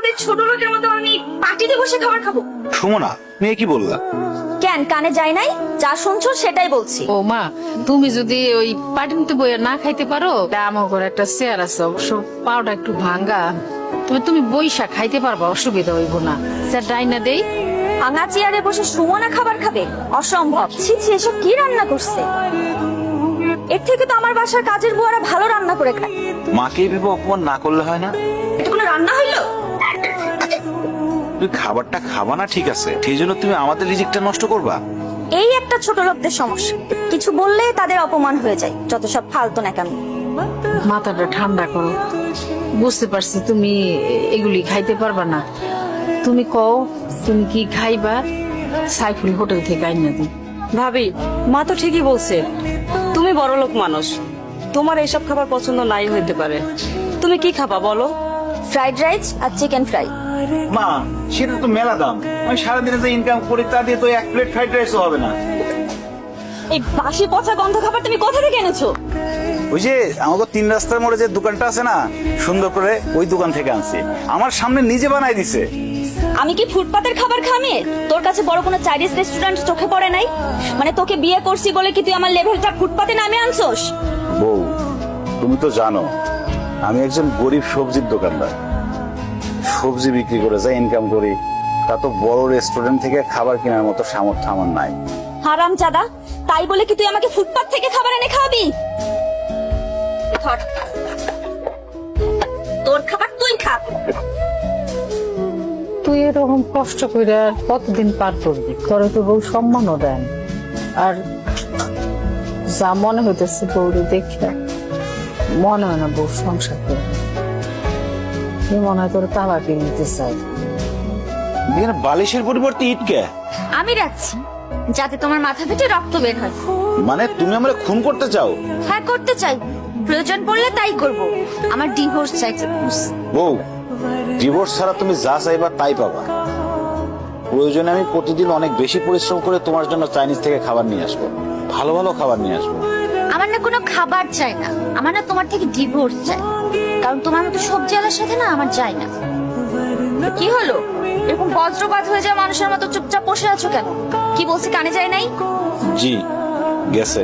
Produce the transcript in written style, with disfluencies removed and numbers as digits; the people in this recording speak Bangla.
তোদের ছোট লোকের মতো আমি পার্টিতে বসে খাবার খাবো? সুমনা, মেয়ে কি বললা? কেন কানে যায় নাই? যা শুনছো সেটাই বলছি। ও মা, তুমি যদি ওই পাটিতে বইয়া না খাইতে পারো, আমার ঘরে একটা চেয়ার আছে, অবশ্য পাওটা একটু ভাঙ্গা, তবে তুমি বইসা খাইতে পারবা, অসুবিধা হইব না। স্যার ডাইনা দেই। ভাঙা চেয়ারে বসে সুমনা খাবার খাবে? অসম্ভব। ছি ছি, এসব কি রান্না করছে? এর থেকে তো আমার বাসার কাজের বুয়ারা ভালো রান্না করে খায়। মাকে ভেবে অপমান না করলে হয় না? এটা কোনো রান্না হইলো? তুমি খাবারটা খাবা না ঠিক আছে, সেই জন্য তুমি আমাদের রিজিকটা নষ্ট করবা? এই একটা ছোট লোকদের সমস্যা, কিছু বললে তাদের অপমান হয়ে যায়। যত সব ফালতু নাকামি। মাথাটা ঠান্ডা করো, বুঝতে পারছি তুমি এগুলি খাইতে পারবা না। তুমি কও তুমি কি খাইবা, সাইফুল হোটেল থেকে আইনা দিই। ভাবি, মা তো ঠিকই বলছে, তুমি বড়লোক মানুষ, তোমার এইসব খাবার পছন্দ নাই হইতে পারে। তুমি কি খাবা বলো? ফ্রাইড রাইস আর চিকেন ফ্রাই। মা, সেটা তো মেলা দাম। আমি সারাদিনে যে ইনকাম করি তা দিয়ে তো এক প্লেট ফ্রাইড রাইসও হবে না। এই বাসি পচা গন্ধ খাবার তুমি কোথা থেকে এনেছো? ওই যে আমাকে 3 রাস্তার মোড়ে যে দোকানটা আছে না, সুন্দর করে ওই দোকান থেকে আনছি। আমার সামনে নিজে বানাই দিছে। আমি কি ফুটপাতের খাবার খামে? তোর কাছে বড় কোনো চাইনিজ রেস্টুরেন্ট চোখে পড়ে নাই? মানে তোকে বিয়ে করছি বলে কি তুই আমার লেভেলটা ফুটপাতে নামে আনছোস? বউ, তুমি তো জানো আমি একজন গরিব সবজির দোকানদার। সবজি বিক্রি করে যা ইনকাম করি তা তো বড় রেস্টুরেন্ট থেকে খাবার কেনার মতো সামর্থ্য আমার নাই। হারামজাদা, তাই বলে কি তুই আমাকে ফুটপাত থেকে খাবার এনে খাওয়াবি? ধর, তোর খাবার তুই খা। তুই এরকম কষ্ট করে আর কতদিন পার করবি? তোরে তো বউ সম্মানও দেন, আর যা মনে হইতেছে বউরে দেখে মনে হয় না বউ সংসার করবে। কি মনে হয় তোর তালা কিনে নিতে চাই। এখানে বালিশের পরিবর্তে ইট কে? আমি রাখছি যাতে তোমার মাথা ফেটে রক্ত বের হয়। মানে তুমি আমরা খুন করতে চাও? হ্যাঁ, করতে চাই, প্রয়োজন পড়লে তাই করব। আমার ডিভোর্স চাই। বউ, ডিভোর্স ছাড়া তুমি যা চাইবা তাই পাবা। প্রয়োজনে আমি প্রতিদিন অনেক বেশি পরিশ্রম করে তোমার জন্য চাইনিজ থেকে খাবার নিয়ে আসবো, ভালো ভালো খাবার নিয়ে আসবো। আমার না কোনো খাবার চাই না, আমার না তোমার থেকে ডিভোর্স চাই। কারণ তোমার মতো সবজি আলার সাথে না আমার যায় না। কি হলো, এরকম বজ্রপাত হয়ে যায় মানুষের মতো চুপচাপ বসে আছো কেন? কি বলছি কানে যায় নাই? জি, গেছে।